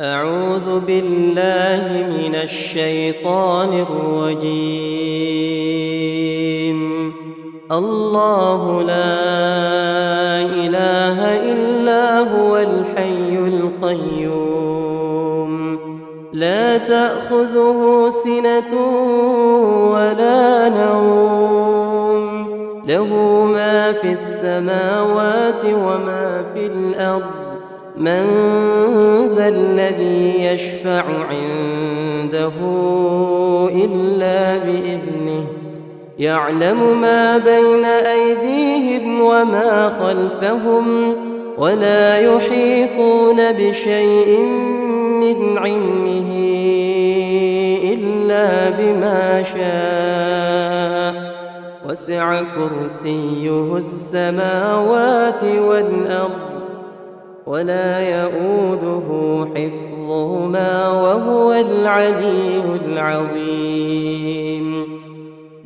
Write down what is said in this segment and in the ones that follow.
أعوذ بالله من الشيطان الرجيم. الله لا إله إلا هو الحي القيوم، لا تأخذه سنة ولا نوم، له ما في السماوات وما في الأرض. من ذا الذي يشفع عنده إلا بإذنه، يعلم ما بين أيديهم وما خلفهم، ولا يحيطون بشيء من علمه إلا بما شاء، وسع كرسيه السماوات والأرض، ولا يؤوده حفظهما وهو العلي العظيم.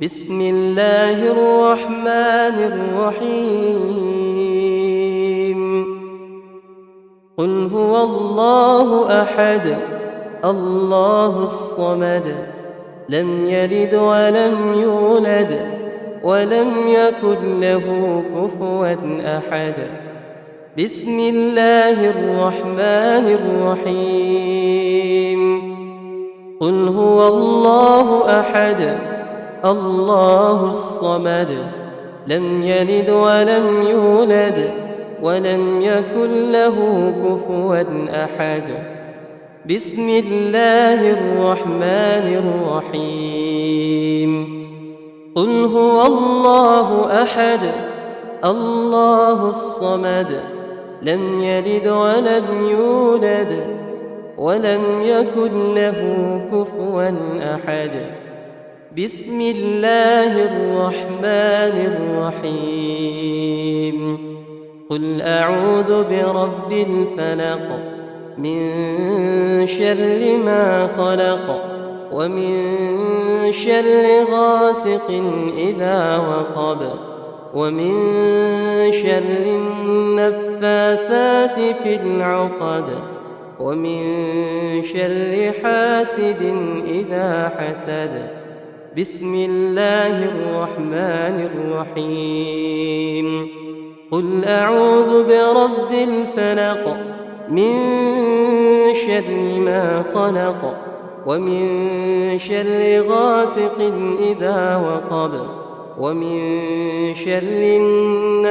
بسم الله الرحمن الرحيم. قل هو الله أحد الله الصمد، لم يلد ولم يولد ولم يكن له كفوا أحد. بسم الله الرحمن الرحيم. قل هو الله أحد الله الصمد، لم يلد ولم يولد ولم يكن له كفوا أحد. بسم الله الرحمن الرحيم. قل هو الله أحد الله الصمد، لم يلد ولم يولد ولم يكن له كفوا أحد. بسم الله الرحمن الرحيم. قل أعوذ برب الفلق، من شر ما خلق، ومن شر غاسق إذا وقب، ومن شر النفاثات في العقد، ومن شر حاسد إذا حسد. بسم الله الرحمن الرحيم. قل أعوذ برب الفلق، من شر ما خلق، ومن شر غاسق إذا وقب، ومن شر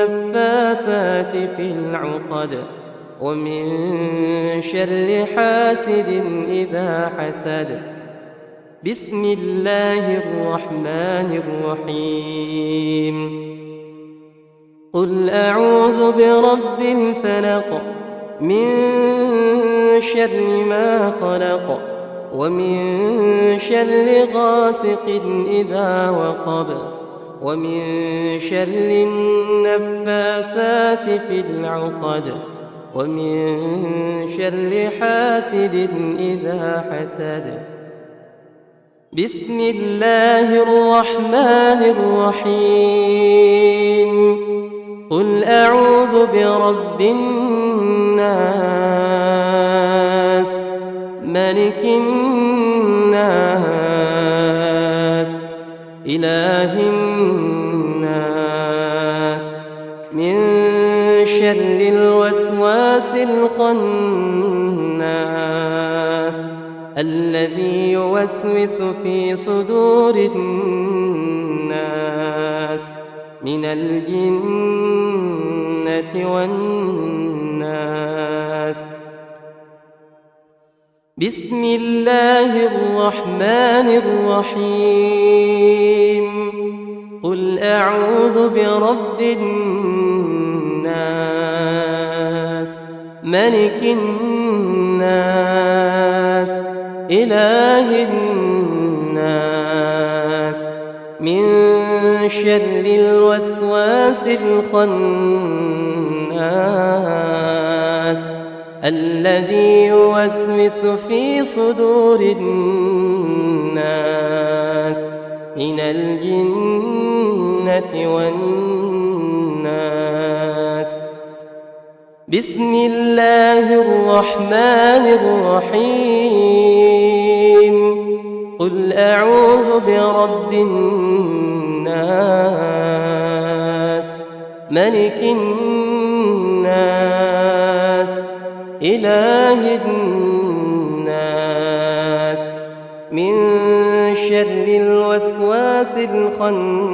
النفاثات في العقد، ومن شر حاسد إذا حسد. بسم الله الرحمن الرحيم. قل أعوذ برب الفلق، من شر ما خلق، ومن شر غاسق إذا وقب، ومن شر النفاثات في العقد، ومن شر حاسد إذا حسد. بسم الله الرحمن الرحيم. قل أعوذ برب الناس، ملك الناس، إله الناس، من شر الوسواس الخناس، الذي يوسوس في صدور الناس من الجنة والناس. بسم الله الرحمن الرحيم. قل أعوذ برب الناس، ملك الناس، إله الناس، من شر الوسواس الخناس، الذي يوسوس في صدور الناس من الجنة والناس. بسم الله الرحمن الرحيم قل أعوذ برب الناس ملك الناس إله الناس من شر الوسواس الخناس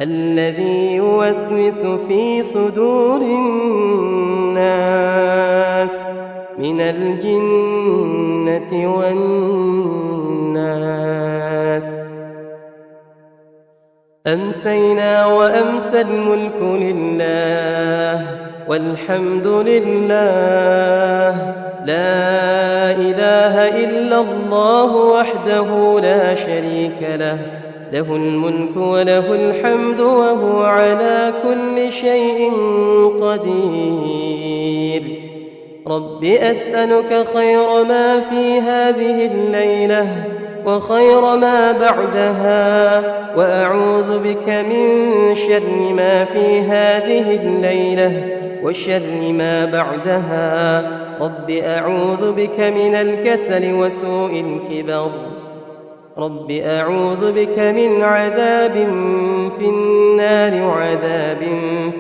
الذي يوسوس في صدور الناس من الجنة والناس. أمسينا وأمسى الملك لله والحمد لله، لا إله إلا الله وحده لا شريك له، له الملك وله الحمد وهو على كل شيء قدير. رب أسألك خير ما في هذه الليلة وخير ما بعدها، وأعوذ بك من شر ما في هذه الليلة وشر ما بعدها. رب أعوذ بك من الكسل وسوء الكبر، رب أعوذ بك من عذاب في النار وعذاب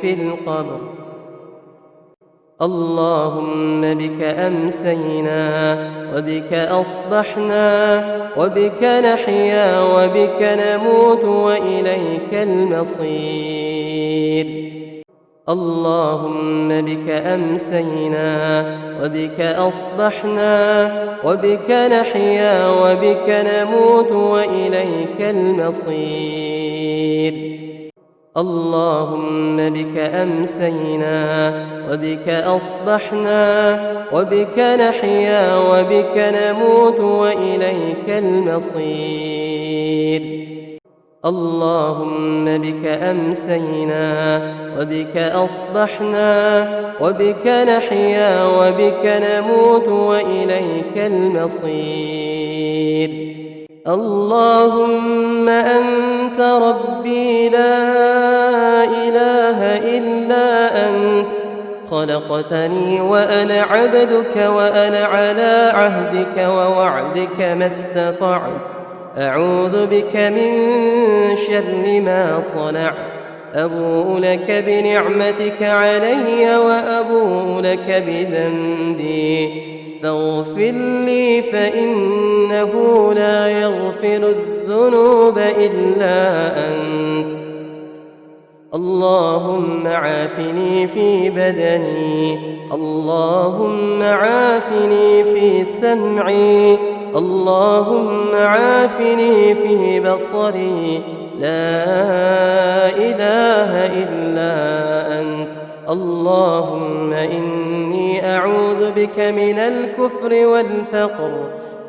في القبر. اللهم بك أمسينا وبك أصبحنا وبك نحيا وبك نموت وإليك المصير. اللهم بك أمسينا وبك أصبحنا وبك نحيا وبك نموت وإليك المصير. اللهم بك أمسينا وبك أصبحنا وبك نحيا وبك نموت وإليك المصير. اللهم بك أمسينا وبك أصبحنا وبك نحيا وبك نموت وإليك المصير. اللهم أنت ربي لا إله إلا أنت، خلقتني وأنا عبدك وأنا على عهدك ووعدك ما استطعت. أعوذ بك من شر ما صنعت، أبوء لك بنعمتك علي وأبوء لك بذنبي، فاغفر لي فإنه لا يغفر الذنوب إلا أنت. اللهم عافني في بدني، اللهم عافني في سمعي، اللهم عافني في بصري، لا إله إلا أنت. اللهم إني أعوذ بك من الكفر والفقر،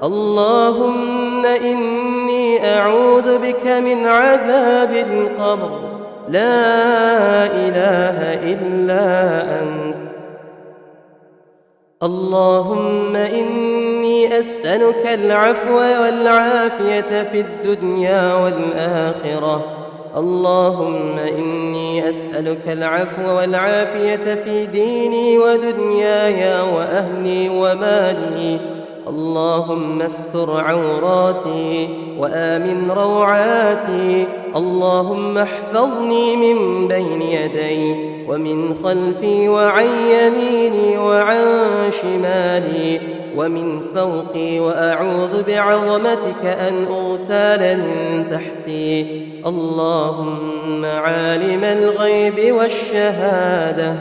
اللهم إني أعوذ بك من عذاب القبر، لا إله إلا أنت. اللهم إني أسألك العفو والعافية في الدنيا والآخرة. اللهم إني أسألك العفو والعافية في ديني ودنياي وأهلي ومالي. اللهم استر عوراتي وآمن روعاتي. اللهم احفظني من بين يدي ومن خلفي وعن يميني وعن شمالي ومن فوقي، وأعوذ بعظمتك أن أغتال من تحتي. اللهم عالم الغيب والشهادة،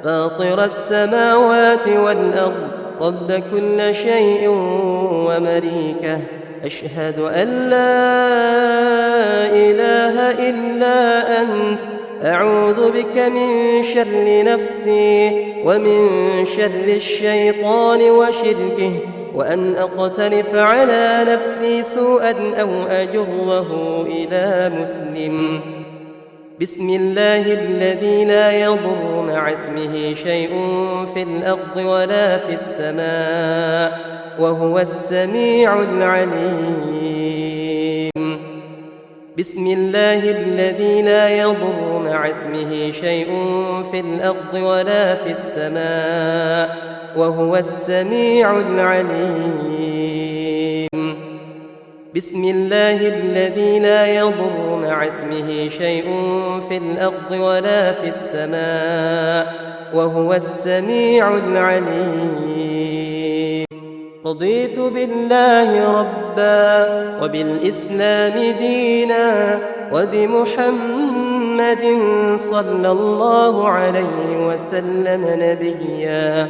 فاطر السماوات والأرض، رب كل شيء ومليكه، أشهد أن لا إله إلا أنت. أعوذ بك من شر نفسي ومن شر الشيطان وشركه، وأن أقترف على نفسي سوءا أو أجره إلى مسلم. بسم الله الذي لا يضر مع اسمه شيء في الأرض ولا في السماء، وهو السميع العليم. بسم الله الذي لا يضر مع اسمه شيء في الأرض ولا في السماء وهو السميع العليم. بسم الله الذي لا يضر مع اسمه شيء في الأرض ولا في السماء وهو السميع العليم. رضيت بالله ربا وبالإسلام دينا وبمحمد صلى الله عليه وسلم نبيا.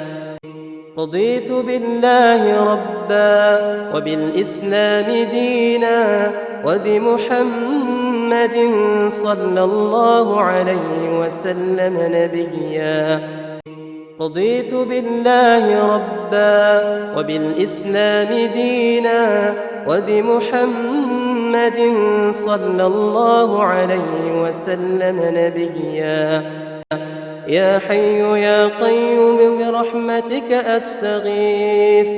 رضيت بالله ربا وبالإسلام دينا وبمحمد صلى الله عليه وسلم نبيا. رضيت بالله ربا وبالإسلام دينا وبمحمد صلى الله عليه وسلم نبيا. يا حي يا قيوم برحمتك أستغيث.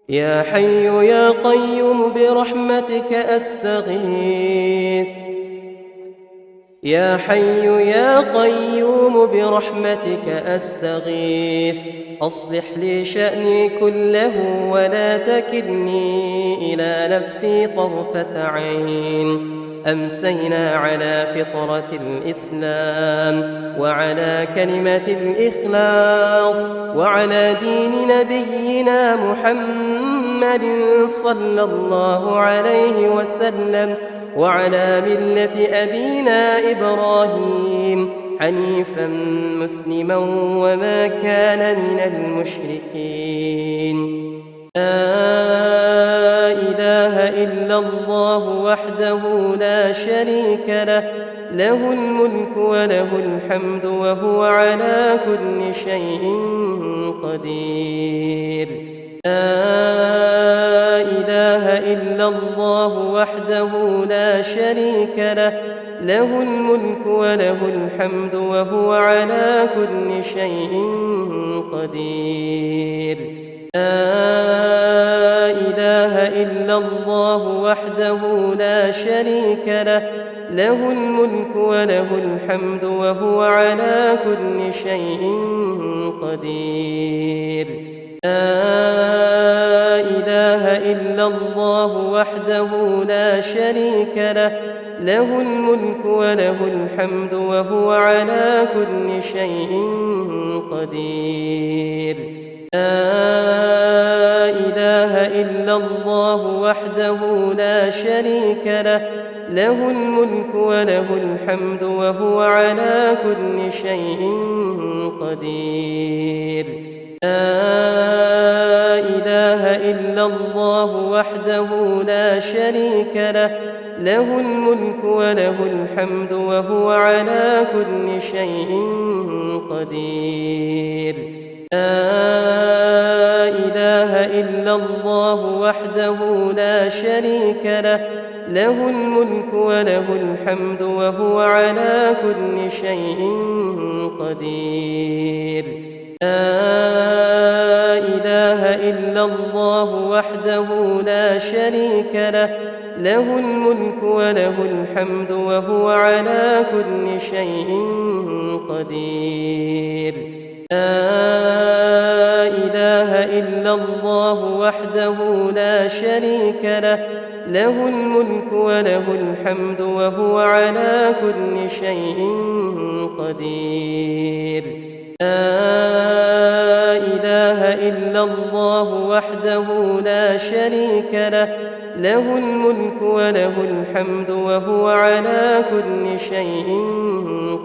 يا حي يا قيوم برحمتك أستغيث. يا حي يا قيوم برحمتك أستغيث. أصلح لي شأني كله ولا تكلني إلى نفسي طرفة عين. أمسينا على فطرة الإسلام وعلى كلمة الإخلاص وعلى دين نبينا محمد صلى الله عليه وسلم وعلى ملة أبينا إبراهيم حنيفا مسلما وما كان من المشركين. لا إله إلا الله وحده لا شريك له، له الملك وله الحمد وهو على كل شيء قدير. لا إله إلا الله وحده لا شريك له، له الملك وله الحمد وهو على كل شيء قدير. لا إله إلا الله وحده لا شريك له، له الملك وله الحمد وهو على كل شيء قدير. لا إله إلا الله وحده لا شريك له، له الملك وله الحمد وهو على كل شيء قدير. لا إله إلا الله وحده لا شريك له، له الملك وله الحمد وهو على كل شيء قدير. لا إله إلا الله وحده لا شريك له، له الملك وله الحمد وهو على كل شيء قدير. لا إله إلا الله وحده لا شريك له، له الملك وله الحمد وهو على كل شيء قدير. لا إله إلا الله وحده لا شريك له، له الملك وله الحمد وهو على كل شيء قدير. لا إله إلا الله وحده لا شريك له، له الملك وله الحمد وهو على كل شيء قدير. لا إله إلا الله وحده لا شريك له، له الملك وله الحمد وهو على كل شيء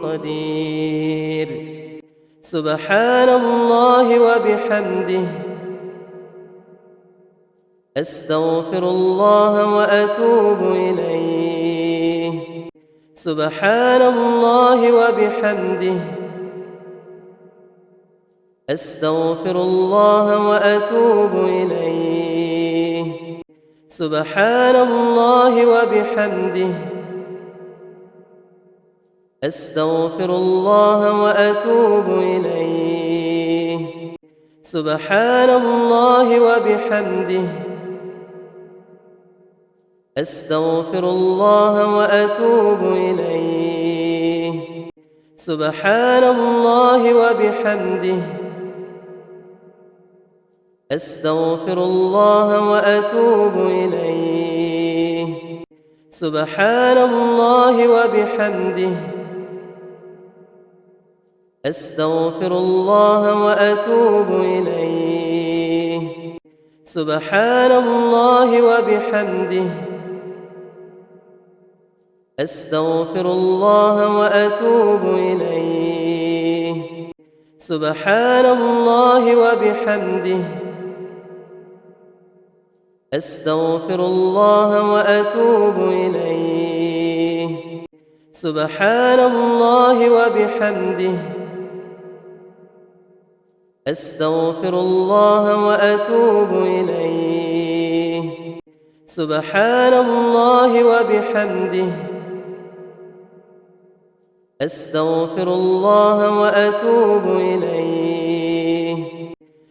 قدير. سبحان الله وبحمده، أستغفر الله وأتوب إليه. سبحان الله وبحمده، أستغفر الله وأتوب إليه. سبحان الله وبحمده، أستغفر الله وأتوب إليه. سبحان الله وبحمده، أستغفر الله وأتوب إليه. سبحان الله وبحمده. أستغفر الله وأتوب إليه. سبحان الله وبحمده. أستغفر الله وأتوب إليه. سبحان الله وبحمده. أستغفر الله وأتوب إليه. سبحان الله وبحمده. أستغفر الله وأتوب إليه. سبحان الله وبحمده. أستغفر الله وأتوب إليه. سبحان الله وبحمده. أستغفر الله وأتوب إليه.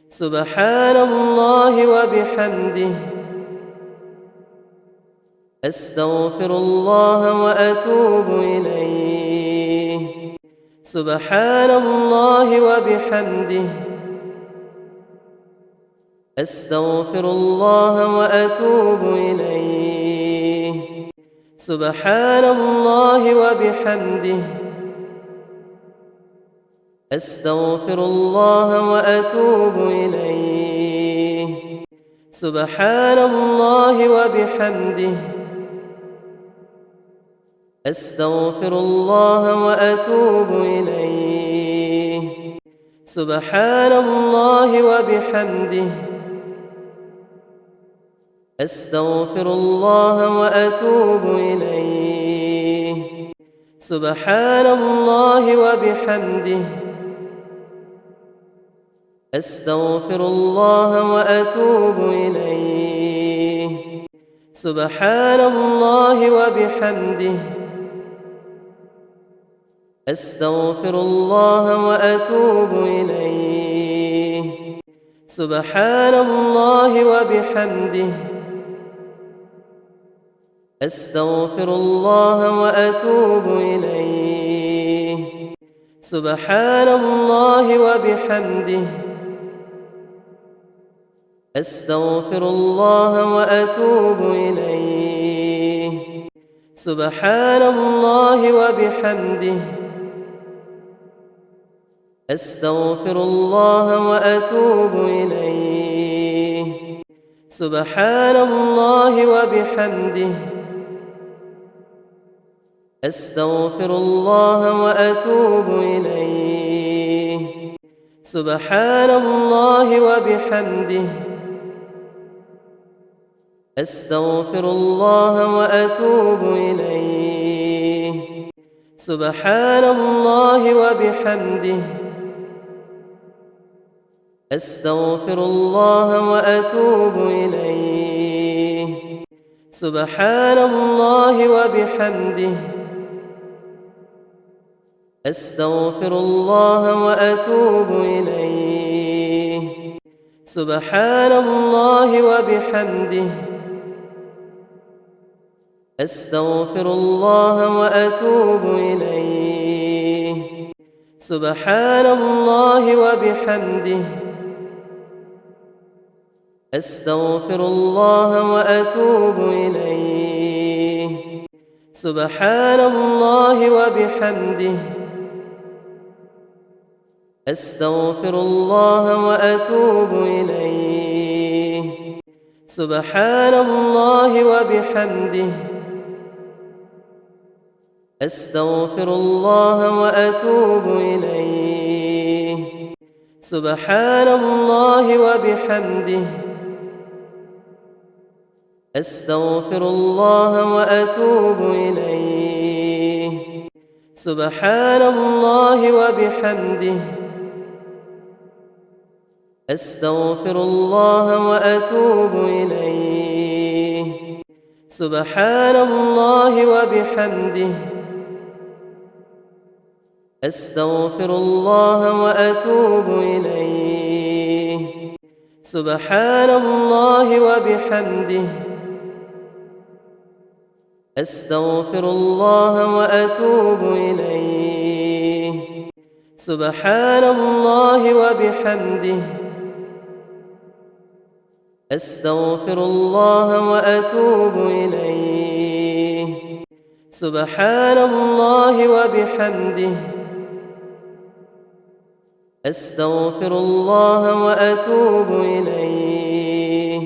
سبحان الله وبحمده. أستغفر الله وأتوب إليه. سبحان الله وبحمده. أستغفر الله وأتوب إليه. سبحان الله وبحمده. أستغفر الله وأتوب إليه. سبحان الله وبحمده. أستغفر الله وأتوب إليه. سبحان الله وبحمده. أستغفر الله وأتوب إليه. سبحان الله وبحمده. أستغفر الله وأتوب إليه. سبحان الله وبحمده. أستغفر الله وأتوب إليه. سبحان الله وبحمده. أستغفر الله وأتوب إليه. سبحان الله وبحمده. أستغفر الله وأتوب إليه. سبحان الله وبحمده. أستغفر الله وأتوب إليه. سبحان الله وبحمده. أستغفر الله وأتوب إليه. سبحان الله وبحمده. أستغفر الله وأتوب إليه. سبحان الله وبحمده. أستغفر الله وأتوب إليه. سبحان الله وبحمده. أستغفر الله وأتوب إليه. سبحان الله وبحمده. أستغفر الله وأتوب إليه. سبحان الله وبحمده. أستغفر الله وأتوب إليه. سبحان الله وبحمده. أستغفر الله وأتوب إليه. سبحان الله وبحمده. أستغفر الله وأتوب إليه. سبحان الله وبحمده. أستغفر الله وأتوب إليه. سبحان الله وبحمده. أستغفر الله وأتوب إليه. سبحان الله وبحمده. أستغفر الله وأتوب إليه. سبحان الله وبحمده. أستغفر الله وأتوب إليه. سبحان الله وبحمده. أستغفر الله وأتوب إليه. سبحان الله وبحمده. أستغفر الله وأتوب إليه.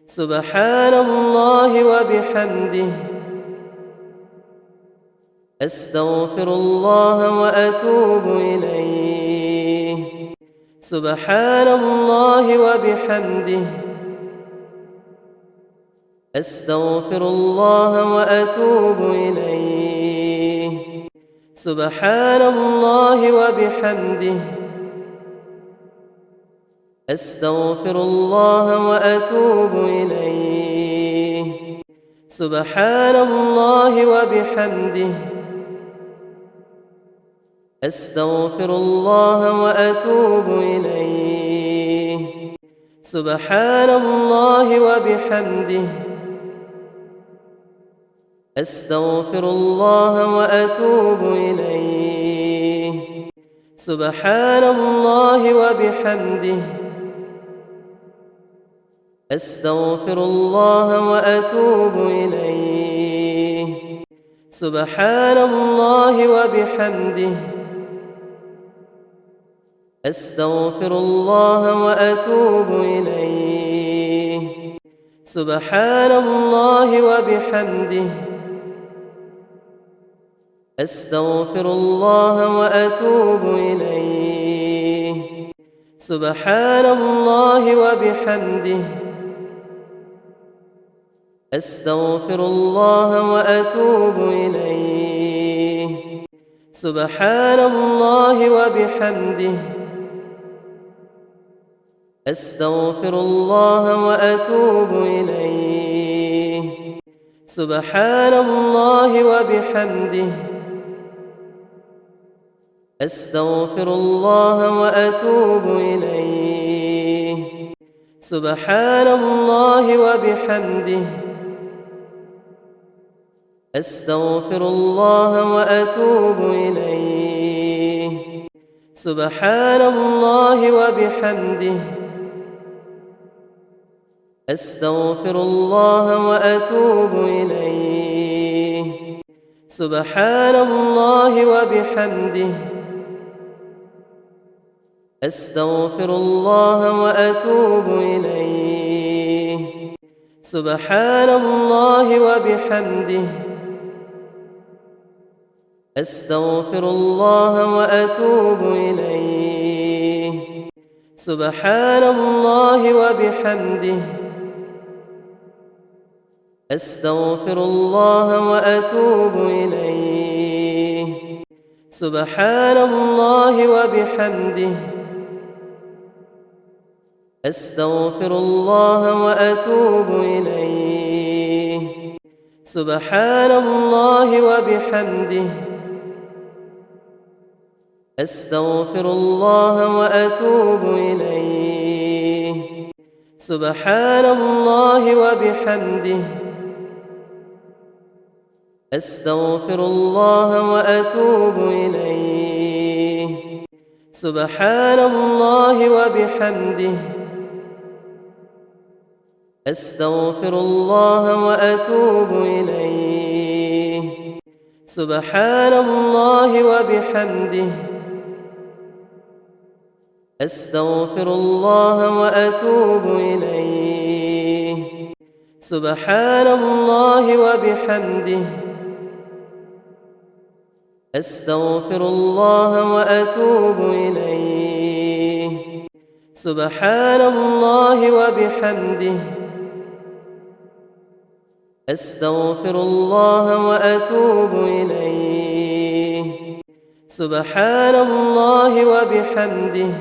سبحان الله وبحمده. أستغفر الله وأتوب إليه. سبحان الله وبحمده. أستغفر الله وأتوب إليه. سبحان الله وبحمده. أستغفر الله وأتوب إليه. سبحان الله وبحمده. أستغفر الله وأتوب إليه. سبحان الله وبحمده. أستغفر الله وأتوب إليه. سبحان الله وبحمده. أستغفر الله وأتوب إليه. سبحان الله وبحمده. أستغفر الله وأتوب إليه. سبحان الله وبحمده. أستغفر الله وأتوب إليه. سبحان الله وبحمده. أستغفر الله وأتوب إليه. سبحان الله وبحمده. أستغفر الله وأتوب إليه. سبحان الله وبحمده. أستغفر الله وأتوب إليه. سبحان الله وبحمده. أستغفر الله وأتوب إليه. سبحان الله وبحمده. أستغفر الله وأتوب إليه. سبحان الله وبحمده. أستغفر الله وأتوب إليه. سبحان الله وبحمده. أستغفر الله وأتوب إليه. سبحان الله وبحمده. أستغفر الله وأتوب إليه. سبحان الله وبحمده. أستغفر الله وأتوب إليه. سبحان الله وبحمده. أستغفر الله وأتوب إليه. سبحان الله وبحمده. أستغفر الله وأتوب إليه. سبحان الله وبحمده. أستغفر الله وأتوب إليه. سبحان الله وبحمده. أستغفر الله وأتوب إليه. سبحان الله وبحمده. أستغفر الله وأتوب إليه. سبحان الله وبحمده. أستغفر الله وأتوب إليه. سبحان الله وبحمده.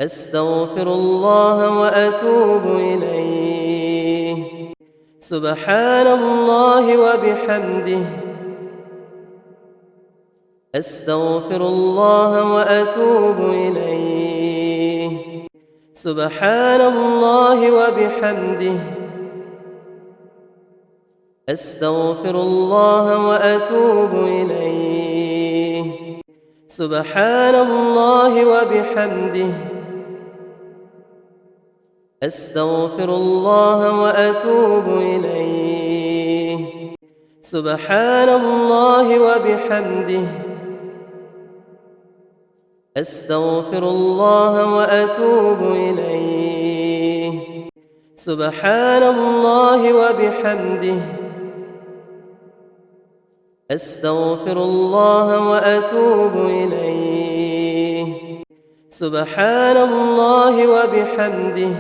أستغفر الله وأتوب إليه. سبحان الله وبحمده. أستغفر الله وأتوب إليه. سبحان الله وبحمده. أستغفر الله وأتوب إليه. سبحان الله وبحمده. أستغفر الله وأتوب إليه. سبحان الله وبحمده. أستغفر الله وأتوب إليه. سبحان الله وبحمده. أستغفر الله وأتوب إليه. سبحان الله وبحمده.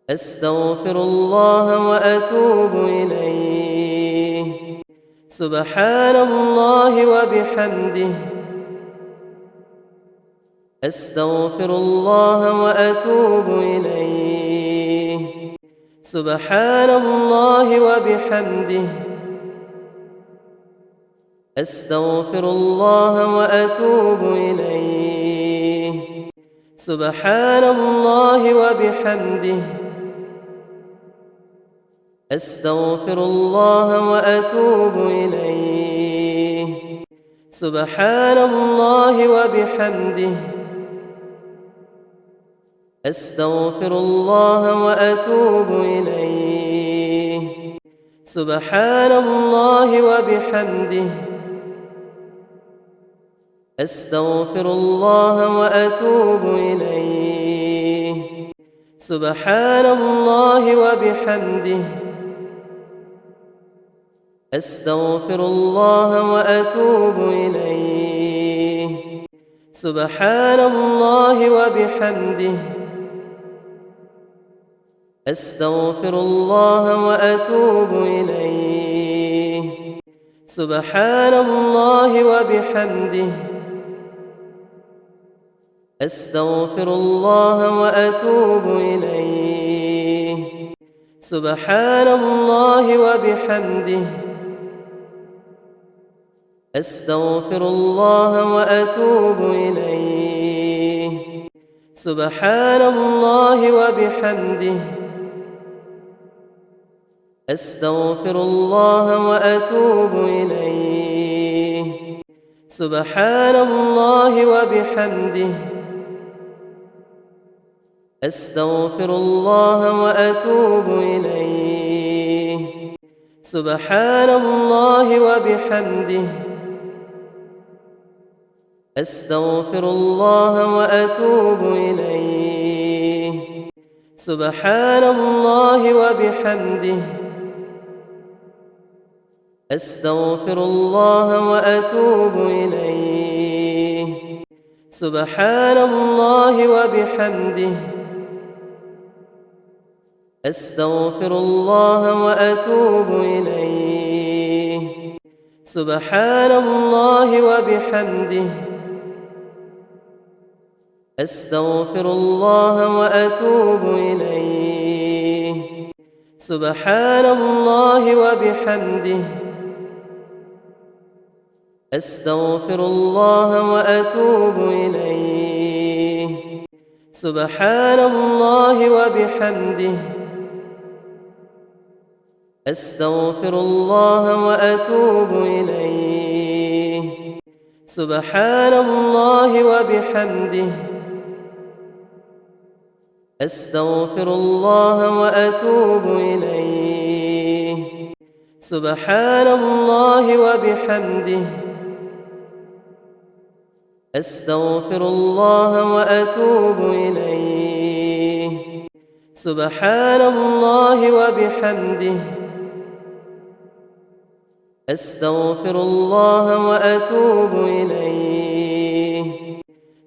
أستغفر الله وأتوب إليه. سبحان الله وبحمده. أستغفر الله وأتوب إليه. سبحان الله وبحمده. أستغفر الله وأتوب إليه. سبحان الله وبحمده. أستغفر الله وأتوب إليه. سبحان الله وبحمده. أستغفر الله وأتوب إليه. سبحان الله وبحمده. أستغفر الله وأتوب إليه. سبحان الله وبحمده. أستغفر الله وأتوب إليه. سبحان الله وبحمده. أستغفر الله وأتوب إليه. سبحان الله وبحمده. أستغفر الله وأتوب إليه. سبحان الله وبحمده. أستغفر الله وأتوب إليه. سبحان الله وبحمده. أستغفر الله وأتوب إليه. سبحان الله وبحمده. أستغفر الله وأتوب إليه. سبحان الله وبحمده. أستغفر الله وأتوب إليه. سبحان الله وبحمده. أستغفر الله وأتوب إليه. سبحان الله وبحمده. أستغفر الله وأتوب إليه. سبحان الله وبحمده. أستغفر الله وأتوب إليه. سبحان الله وبحمده. أستغفر الله وأتوب إليه. سبحان الله وبحمده. أستغفر الله وأتوب إليه. سبحان الله وبحمده. أستغفر الله وأتوب إليه. سبحان الله وبحمده. أستغفر الله وأتوب إليه. سبحان الله وبحمده. أستغفر الله وأتوب إليه.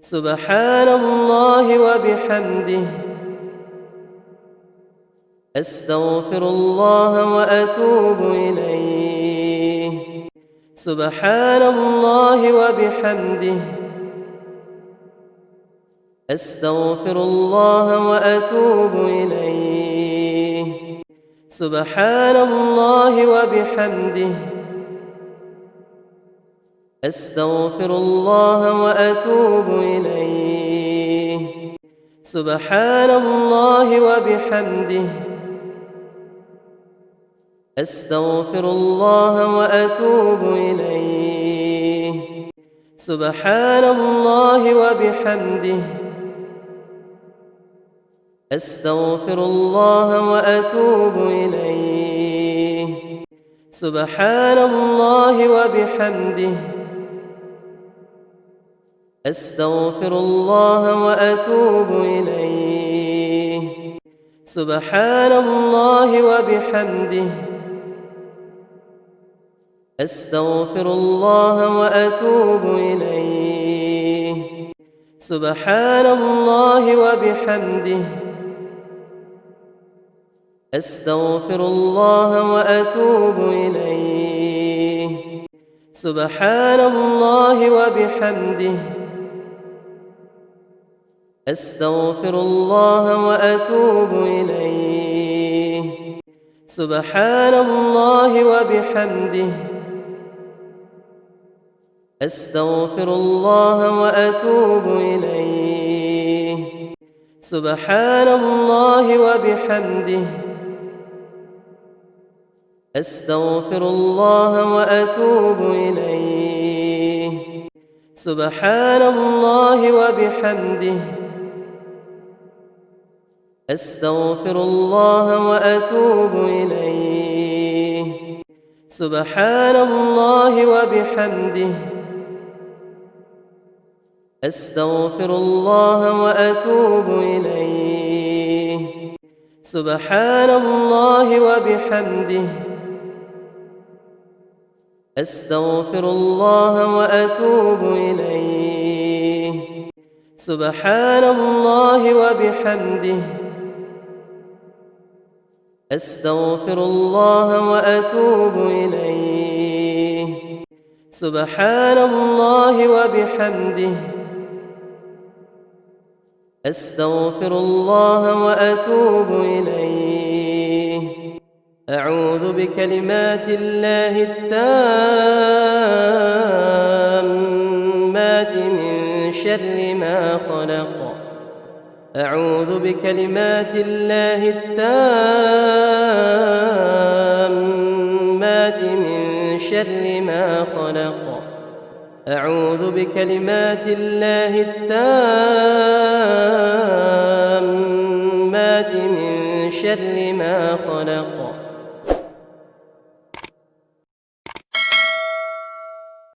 سبحان الله وبحمده. أستغفر الله وأتوب إليه. سبحان الله وبحمده. أستغفر الله وأتوب إليه. سبحان الله وبحمده. أستغفر الله وأتوب إليه. سبحان الله وبحمده. أستغفر الله وأتوب إليه. سبحان الله وبحمده. أستغفر الله وأتوب إليه. سبحان الله وبحمده. أستغفر الله وأتوب إليه. سبحان الله وبحمده. أستغفر الله وأتوب إليه. سبحان الله وبحمده. أستغفر الله وأتوب إليه. سبحان الله وبحمده. أستغفر الله وأتوب إليه. سبحان الله وبحمده. أستغفر الله وأتوب إليه. سبحان الله وبحمده. أستغفر الله وأتوب إليه. سبحان الله وبحمده. أستغفر الله وأتوب إليه. سبحان الله وبحمده. أستغفر الله وأتوب إليه. سبحان الله وبحمده. أستغفر الله وأتوب إليه. سبحان الله وبحمده. أستغفر الله وأتوب إليه. سبحان الله وبحمده. أستغفر الله وأتوب إليه. أعوذ بكلمات الله التامات من شر ما خلق. أعوذ بكلمات الله التامات من شر ما خلق. أعوذ بكلمات الله التامات من شر ما خلق.